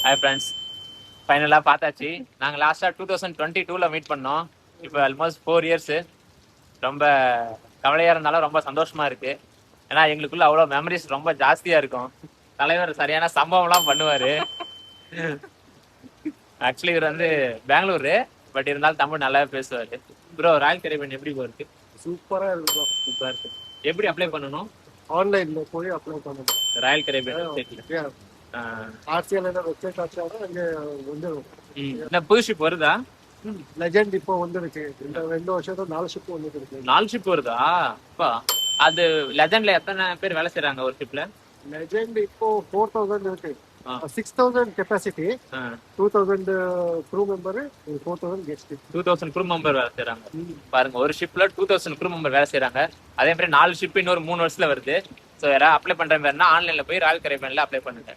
Hi friends, ஃபைனலாக பார்த்தாச்சு. நாங்கள் லாஸ்ட்டாக 2022 மீட் பண்ணோம். இப்போ ஆல்மோஸ்ட் 4 இயர்ஸு. ரொம்ப கவலையாக இருந்தாலும் ரொம்ப சந்தோஷமா இருக்கு. ஏன்னா எங்களுக்குள்ள அவ்வளோ மெமரிஸ் ரொம்ப ஜாஸ்தியாக இருக்கும். தலைவர் சரியான சம்பவம்லாம் பண்ணுவார். ஆக்சுவலி இவர் வந்து பெங்களூரு, பட் இருந்தாலும் தமிழ் நல்லாவே பேசுவார். ப்ரோ, ராயல் கரீபியன் எப்படி இருக்கு? சூப்பரா இருக்கும். சூப்பராக இருக்கு. எப்படி அப்ளை பண்ணணும்? ஆன்லைன்ல போய் அப்ளை பண்ணணும். ராயல் கரீபியன் வெப்சைட்ல. ஆர்சிஎல் வெப்சைட் ஆச்சாலும் அங்கே வந்துடும். என்ன புது ஷிப் வருதா? லெஜெண்ட் இப்போ வந்துருக்கு. இந்த 2 வருஷத்துல 4 ஷிப் வந்துருக்கு. 4 ஷிப் வருதா? அப்பா, அது லெஜெண்ட்ல எத்தனை பேர் வேலை செய்றாங்க ஒரு ஷிப்ல? லெஜெண்ட் இப்போ 4000 இருக்கு. 6000 capacity, 2000 crew member, 4000 guest. 2000 crew member வேலை செய்றாங்க. பாருங்க, ஒரு ஷிப்ல 2000 க்ரூ மெம்பர் வேலை செய்றாங்க. அதே மாதிரி 4 ஷிப் இன்னொரு 3 வருஷத்துல வருது. ஸோ யாராவது அப்ளை பண்ற மாதிரினா ஆன்லைன்ல போய் ராயல் கரீபியன்ல அப்ளை பண்ணுங்க.